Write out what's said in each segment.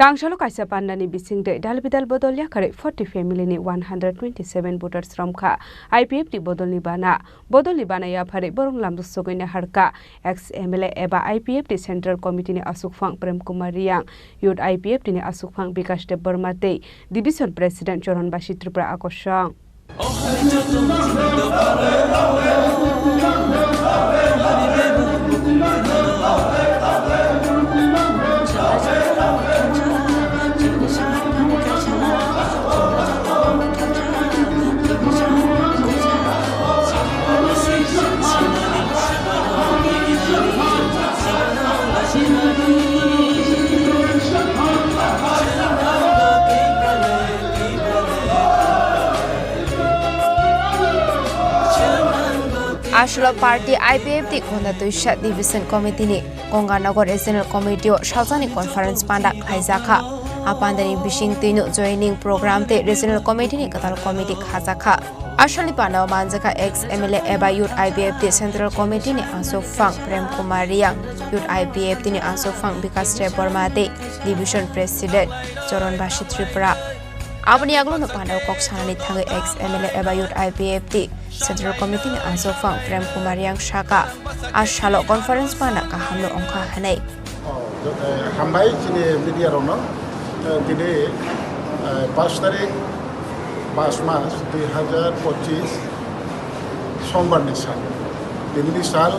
Tangsalo Kaisa Panda ni Bisingtwi Dalbidal Bodol Yakarwi 40Family ni 127 voters Romkha IPFT Bodol ni Bana Yakarwi Borong Lamdu Sogoina Harka ex-MLA eba IPFT Central Committee ni Asukfang Premkumar Riang Youth IPFT ni Asukfang Bikash de Burmate Division President Choron Bashi Tripura Akosang Ashula Party IPFT Khorang Division Committee ni Konganagor Regional Committee Shausani Conference Panda Kaisa Panda ni Bisingtwi no joining program te Regional Committee ni Katal Committee Kaisa Ashali Panda Manjaka ex-MLA eba Youth IPFT Central Committee ni Asukfang Premkumar Riang Youth IPFT ni Asukfang Bikash de Burmate Division President Choron Bashi Tripura Abani aglo no Panda Koksanani Thangai ex-MLA eba Youth IPFT Central Committee ni Asukfang Premkumar Riang Shaka Ashalo Conference Panda Kahamlo Ongkha Hanai Hambai Chini media rono Tine 5 तारीख 5 मार्च 2025 सोमवार नि साल दिल्ली साल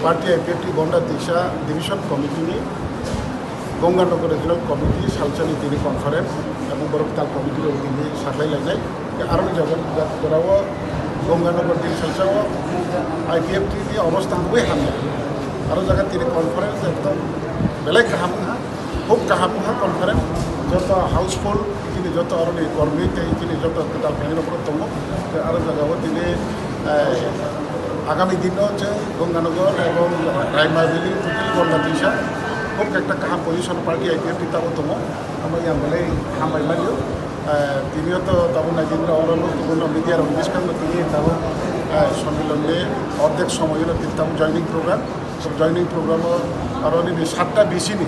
party IPFT Gonda दिशा division committee नि Ganganagar regional committee सालसानि दिनै conference एबं बरकताल committee रो दिनै सारलाय लायनाय आरो जगन जराव गंगानगर दिन सालसाव IPFT नि अवस्था गुबै हामनाय आरो जगह दिनै कन्फारेन्स एकदम बेलेग गाहामहा खूब गाहामहा कन्फारेन्स जत हाउसफुल दिनै जत अरनि कर्मी दिनै जत कताल फेंनो दङ आरो जगह दिनै आगामी दिनाव जों गंगानगर एबं रायमाबिलि गोंडा दिशा खूब एक गाहाम पजिशन पार्टी IPFT ताबो दङ आमफ्राय आं बेलाय हामबाय मानियो दिनै तो ताबो नायदिन अरनो गुबुन मिडिया रो डिसकाउन्ट दिनै ताबो सम्मेलननि अर्धेक समयनो ताबो जॉइनिंग प्रोग्राम आरो नि 7टा बिसिनि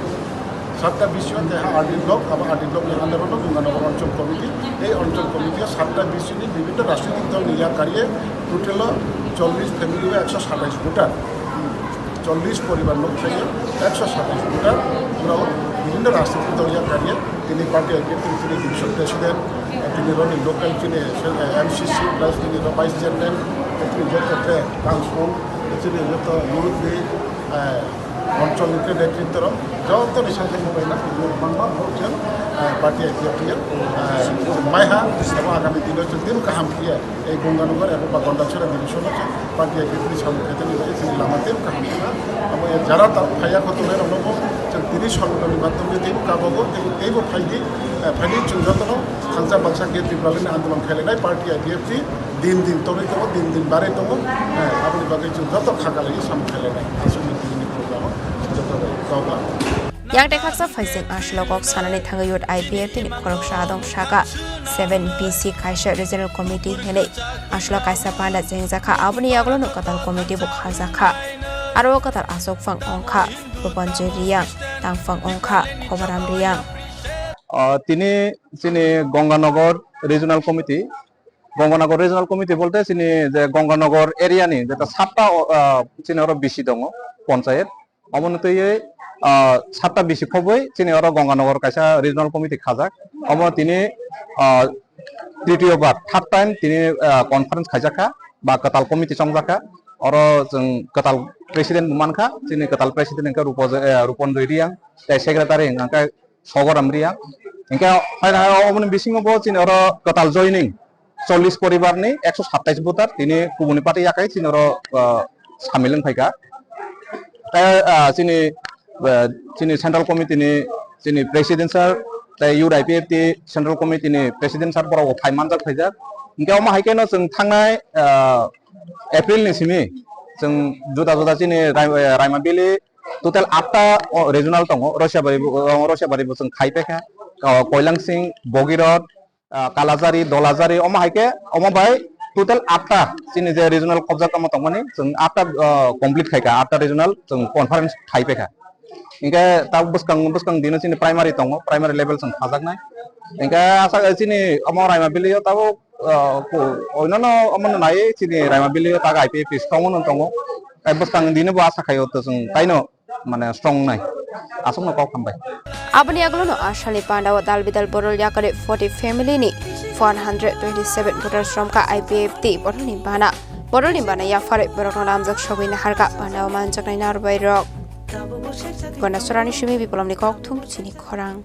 7टा बिसियाव देहा आरडि ब्लक अब आरडि ब्लक नि आन्दारावनो गंगानगर अञ्चल कमिटी এই অঞ্চল কমিটিया 7টা बिसिनि विभिन्न राजनीतिक दल याकारिये टोटाल 40 फैमिली 127 भोटार 40 परिवार लोक थायो 127 भोटार उनाव विभिन्न राजनीतिक दल याकारिये दिनै पार्टी IPFT दिनै डिभिजन प्रेसिडेन्ट दिनै रनि लोकल दिनै MCC प्लस दिनै भाइस चेयरमैन दिनै जत काउन्सिल दिनै जत युरोपनि অঞ্চল নেতৃত্ব যত নিশাকে মোবাইল মানবা ভোটজন পার্টি IPFT মাইহা এবং আগামী দিনে দিন কাহাম কিয়া এই গঙ্গানগর এবং গন্ডাছড়া ডিভিশন আছে পার্টি IPFT সামনে নিয়ে লামাতে কাহাম কিয়া এবং যারা তার ফাইয়া কতলে রনব তিনি সম্মেলনের মাধ্যমে দিন কাবাবো এই ফাইদি যতন খানসা বাক্সা গেট বিপ্লবের আন্দোলন খেলেনাই পার্টি IPFT দিন দিন তরে দङ দিন দিন বারে দङ আপনি বাকি যত খাগালাই সাম খেলেনাই আসলে Yang dekaksa faising ashlokok sanani thanga Youth IPFT ni Khorang Shadong Shaka 7PC Kaisa Regional Committee hele ashlo Kaisa Panda jengjaka abuni yaglo no katal committee bu khajaka aro katal Asukfang Ongkha Rupanjoi Riang Tangfang Ongkha Khobaram Riang তিনি Ganganagar regional committee বলতে তিনি যে গঙ্গানগর এরিয়ানি যেটা 7টা চিনি আরো বেশি দङ পঞ্চায়েত অবনতয়ে 7টা বেশি খবই চিনি আরো গঙ্গানগর কাইসা রিজনাল কমিটি খাজাক অব তিনি তৃতীয়বার থার্ড টাইম তিনি কনফারেন্স খাইজাখা বা কাতাল কমিটি সংজাখা আরো जों কাতাল প্রেসিডেন্ট মানখা তিনি কাতাল প্রেসিডেন্ট কা রূপনজয় রিয়াং সেক্রেটারি আঙ্কা সগরাম রিয়াং ইনকা ফাইনা অবনি বিসিংবো চিনি আরো কাতাল জয়নিং 40 परिवार नि 127 भोटार তিনি কুবুনি পার্টি याकाय চিনি আরো সামিলন ফাইকা চিনি সেন্ট্রাল কমিটি नि চিনি president sir Youth IPFT central committee नि प्रेसिडेंट सार बराव फाइमान जाक फाइजा इनका मा हाइकेनो जों थांनाय एप्रिल नि सिमि जों जुदा चिनि रायमाबिलि टोटल 8टा रिजनाल दङ रसियाबारि जों खाइपेखा कयलांसिं बगिरत कालाजारी दलाजारी अमा हाइके अमा भाई टोटल 8टा चिनि जे रिजनाल कब्जा तम तंगमानि जों 8टा कमप्लीट खाइका 8टा रिजनाल जों कन्फारेंस खाइपेखा इनके ताब बसकंग दिन चिनि प्राइमारी दङ प्राइमारी लेभेल जों थाजागनाय इनके आसा चिनि अमो रायमा बिलियो ताबो ओइनन अमन नाय चिनि रायमा बिलियो तागा आईपीएफटी स्ट्रंग न दङ ताइ बसकंग दिन बो आसा खायो त जों ताइनो माने स्ट्रंग नाय आसमनो कल खामबाय Abani aglono ashali Panda wa Dalbidal Bodol Yakarwi 40 family ni 427 voters Romkha IPFT Bodol ni Bana Yakarwi Borok namjak shogoi na harga Panda wa manjak nai narbai rok Gona Sorani Shumi Bipolam ni kok thum Chini Khorang